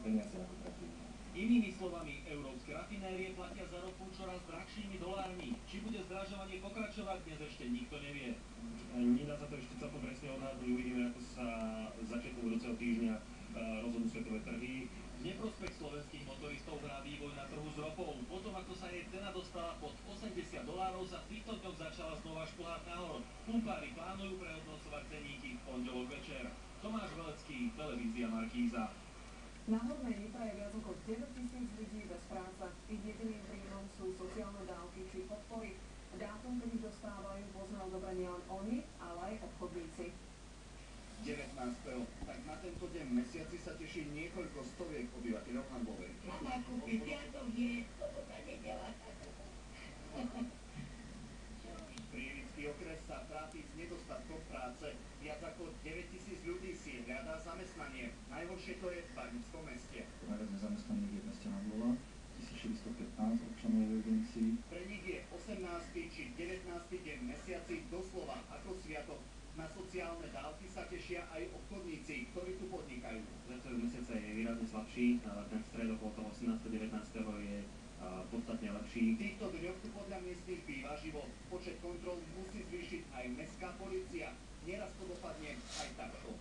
peniaze ako predtým. Inými slovami, európske rafinérie platia za ropu čoraz drahšími dolármi. Či bude zdražovanie pokračovať, dnes ešte nikto nevie. Nedá sa to ešte celkom presne odhadnúť, uvidíme, ako sa začiatkom budúceho týždňa rozhodnú svetové trhy. V neprospech slovenských motoristov hrá vývoj na trhu s ropou. Potom, ako sa jej cena dostala pod $80, sa v týchto dňoch začala znova šplhať nahor. Pumpári plánujú prehodnocovať ceníky v pondelok večer. Tomáš Velecký, televízia Markíza. Na Hornej Nitre je viac ako 9 000 ľudí bez práce. Ich jediným príjmom sú sociálne dávky či podpory. Dátum, keď ich dostávajú, poznajú dobre nielen oni, ale aj obchodníci. 19. Tak na tento deň mesiaci sa teší niekoľko stoviek obyvateľov Handlovej. Mama kúpi piatok je, toto sa nedela. Prievidský okres sa trápi s nedostatkom práce. Viac ako 9 000 ľudí si hľadá zamestnanie. Najhoršie to je v Baníckom meste. Najviac nezamestnaných je v meste Handlova, 1415 občanov v evidencii. Pre nich je 18. či 19. deň mesiaci doslova ako sviatok. Na sociálne dávky sa tešia aj obchodníci, ktorí tu podnikajú. Letový mesiac je výrazne slabší, ale ten stred okolo toho 18. 19. je podstatne lepší. V týchto dňoch tu podľa miestnych býva živo. Počet kontrol musí zvýšiť aj mestská polícia. Nieraz to dopadne aj takto.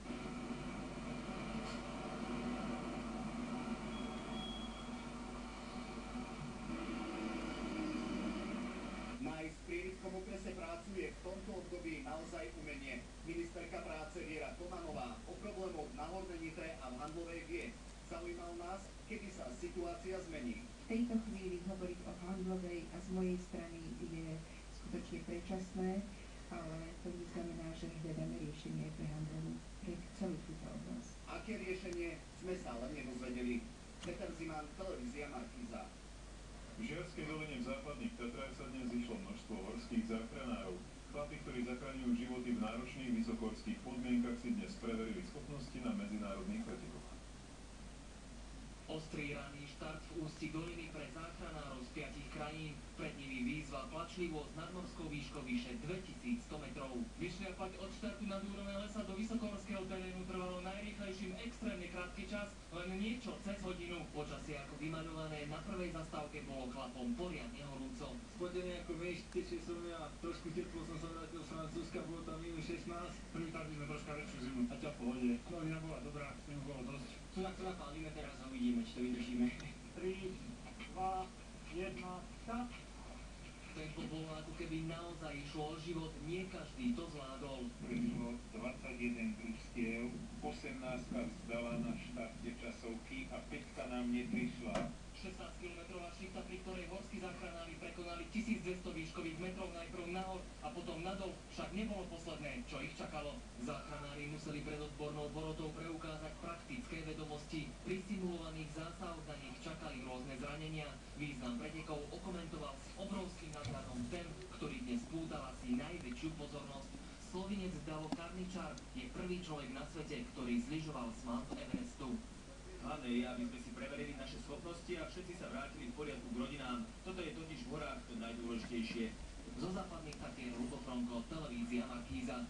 Nájsť v Prievidskom okrese prácu je v tomto období naozaj umenie. Ministerka práce Viera Tomanová o problémoch na Hornej Nitre a v Handlovej vie. Zaujímal nás, kedy sa situácia zmení. V tejto chvíli hovoriť o Handlovej a z mojej strany je skutočne predčasné, ale to neznamená, že hľadáme riešenie pre Handlovu, pre celú túto oblasť. Aké riešenie sme sa ale nedozvedeli. Peter Ziman, televízia Markíza. V Žiarskej doline v západných Tatrách sa dnes zišlo množstvo horských záchranárov. Chlapi, ktorí zachraňujú životy v náročných vysokohorských podmienkach, si dnes preverili schopnosti na medzinárodných pretekoch. Ostrý ranný štart v ústí doliny pre záchranárov z 5 krajín. Pred nimi výzva plačlivo s nadmorskou výškou vyše 2100 metrov. Vyšliapať od štartu nad úroveň lesa do vysokohorského terénu trvalo najrýchlejším extrémne krátky čas, len niečo cez hodinu. Počasie ako vymaľované na prvej zastávke bolo chlapom poriadne horúco. Spodený ako vieš, tečie som ja, trošku teplo som sa vrátil z Francúzska, bolo tam minus 16. Privítali sme troška väčšiu zimu a ťa v pohode. Novina bola dobrá, snehu bolo dosť. Tu na to napálime teraz a uvidíme, či to vydržíme. 3, 2, 1, tak. Tempo bolo ako keby naozaj išlo o život, nie každý to zvládol. Prešlo 21 družstiev, 18 vzdala na štarte časovky a 5 nám neprišla. 16-kilometrová šifta, pri ktorej horskí záchranári prekonali 1200 výškových metrov najprv nahor a potom nadol, však nebolo posledné, čo ich čakalo. Záchranári museli pred odbornou porotou preukázať praktické vedomosti. Pri simulovaných zásahoch na nich čakali rôzne zranenia. Význam pretekov okomentoval s obrovským nadhľadom ten, ktorý dnes pútal asi najväčšiu pozornosť. Slovinec Davo Karničar je prvý človek na svete, ktorý zlyžoval smalt Everestu. Hlavné je, aby sme si preverili naše schopnosti a všetci sa vrátili v poriadku k rodinám. Toto je totiž v horách to najdôležitejšie. Zo západných Tatier Lubo Fronko, televízia Markíza.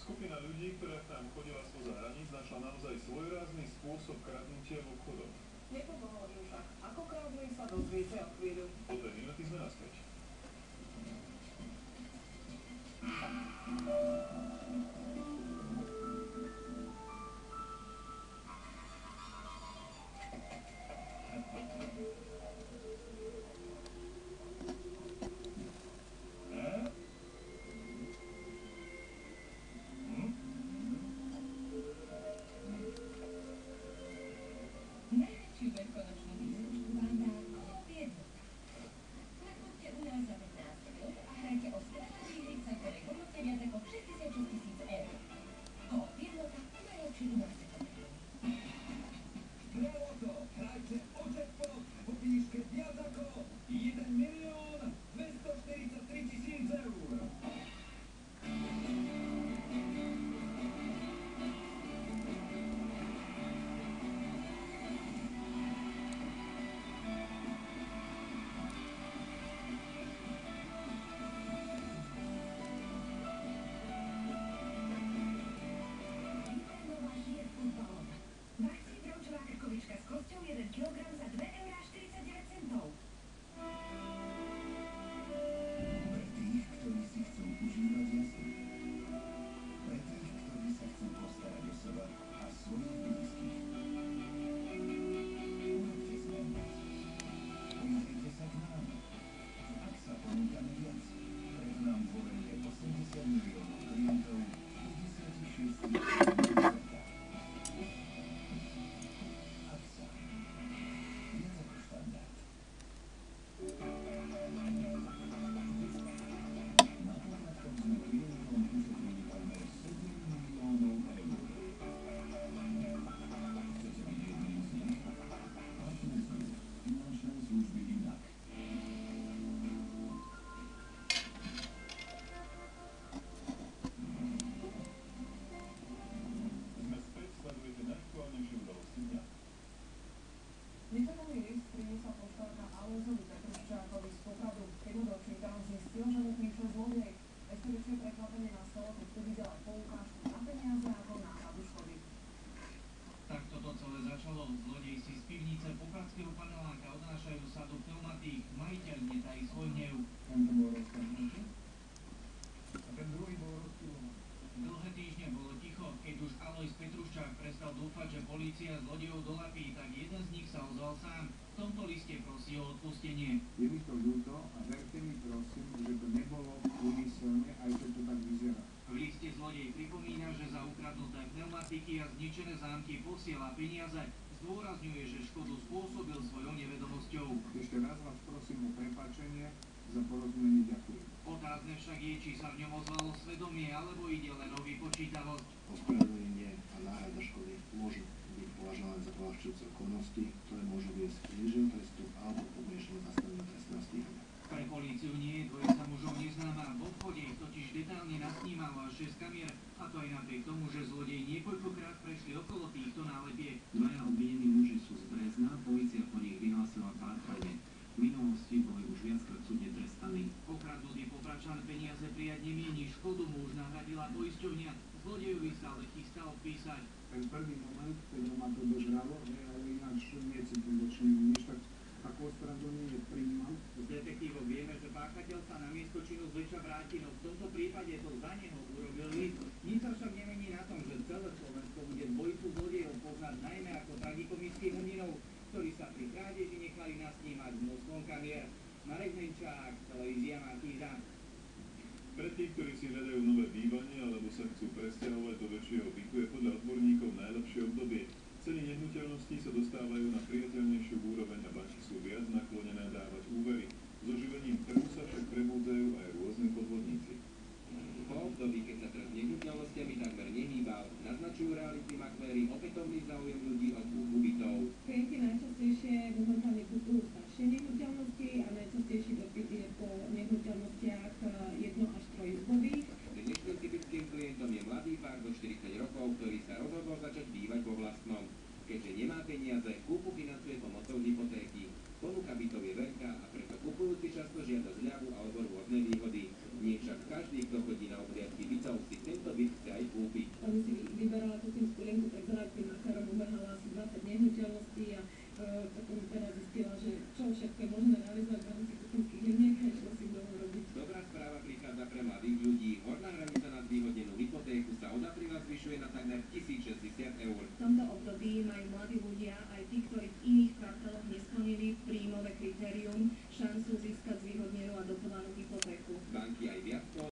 Skupina ľudí, ktorá tam chodila spoza hraníc, našla naozaj svojrázny spôsob kradnutia v obchodoch. Nepomohli však. Ako kradli sa dozviete o chvíľu. Po 2 minúty sme naspäť. Najväčšiu veľkonočnú výzvu vám dá Coop jednotka. Nakúpte u nás za 15 eur a hrajte o skvelý hry za ktoré hodnote viac ako 66 000 eur. Coop jednotka, najlepšie domáce potraviny. Bravo to! Hrajte o jackpot vo výške viac ako 1 243 000 eur. kilogram za 2,49 €. Pre tých, ktorí si chcú užívať jazdu. Pre tých, ktorí sa chcú postarať o seba a svojich blízkych. Urobte zmenu. Pridajte sa k nám. V AXA ponúkame viac. Preto nám dôveruje 80 miliónov klientov v 56 krajinách sveta. AXA. Viac ako štandard. Na poplatkom sme klientom ušetrili takmer 7 miliónov eur. Chcete byť jedným z nich? Partners Group. Finančné služby inak. Sme späť, sledujete najaktuálnejšie udalosti dňa. Nečakaný list priniesla poštárka Alojzovi Petruščákovi z Popradu. Keď ho dočítal, zistil, že mu píše zlodej. Ešte väčšie prekvapenie nastalo, keď uvidel aj poukážku na peniaze ako náhradu škody. Tak toto celé začalo. Zlodej si z pivnice popradského paneláka odnášajú sadu pneumatík. Majiteľ netají svoj hnev. Tento bol rozpadnutý. A ten druhý bol rozpilovaný. Dlhé týždne bolo ticho. Keď už Alojz Petruščák prestal dúfať, že polícia zlodejov dolapí, tak jeden z nich sa ozval sám. V tomto liste prosí o odpustenie. Je mi to ľúto a verte mi prosím, že to nebolo úmyselne, aj že to tak vyzerá. V liste zlodej pripomína, že za ukradnuté pneumatiky a zničené zámky posiela peniaze. Zdôrazňuje, že škodu spôsobil svojou nevedomosťou. Ešte raz vás prosím o prepáčenie, za porozumenie ďakujem. Otázne však je, či sa v ňom ozvalo svedomie, alebo ide len o vypočítavosť. Ospravedlnenie a náhrada škody môžu byť považované za poľahčujúce okolnosti, ktoré môžu viesť k zníženiu trestu alebo podmienečnému zastaveniu trestného stíhania. Pre políciu nie je dvojica mužov neznáma. V obchode ich totiž detálne nasnímalo až 6 kamier, a to aj napriek tomu, že zlodeji niekoľkokrát prešli okolo týchto nálepiek. Dvaja obvinení muži sú z Brezna, polícia po nich vyhlásila pátranie. V minulosti boli už viackrát súdne trestaní. Okradnutý Popračan peniaze prijať nemieni, škodu mu už nahradila poisťovňa. Zlodejovi sa ale chystá odpísať. Ten prvý moment, keď ma to dožralo, ale ináč necítim voči nemu nič, tak ako ospravedlnenie prijímam. Z detektívov vieme, že páchateľ sa na miesto činu zväčša vráti, no v tomto prípade to za neho urobil list. Nič sa však nemení na tom, že celé Slovensko bude dvojicu zlodejov poznať najmä ako tragikomických hrdinov, ktorí sa pri krádeži nechali nasnímať množstvom kamier. Marek Menčák, televízia Markíza. Pre tých, ktorí si hľadajú nové bývanie alebo sa chcú presťahovať do väčšieho bytu, je podľa odborníkov najlepšie obdobie. Ceny nehnuteľností sa dostávajú na priateľnejšiu úroveň a banky sú viac naklonené dávať úvery. S oživením trhu sa však prebúdzajú aj rôzni podvodníci. Po období, keď sa trh s nehnuteľnostiami takmer nehýbal, naznačujú realitní makléri opätovný záujem ľudí o kúpu bytov. Klienti najčastejšie momentálne kupujú staršie nehnuteľnosti a najčastejší dopyt je po nehnuteľnostiach 1 až 3 izbových. Dnešným typickým klientom je mladý pár do 40 rokov, ktorý sa rozhodol začať bývať vo vlastnom. Keďže nemá peniaze, kúpu financuje pomocou hypotéky. Ponuka bytov je veľká a preto kupujúci často žiada zľavu alebo rôzne výhody. Nie však každý, kto chodí na obhliadky bytov, si tento byt chce aj kúpiť. Oni si vyberala tú tým skulienku, tak za tým makárom ubehala asi 20 nehnuteľností a potom teda zistila, že čo všetko je možné realizovať v rámci kuchyňských liniek a čo si budú robiť. Dobrá správa prichádza pre mladých ľudí. Horná hranica na zvýhodnenú hypotéku sa od apríla zvyšuje na takmer 1060 eur. V tomto období majú mladí ľudia, aj tí, ktorí v iných kvartáloch nesplnili príjmové kritérium, šancu získať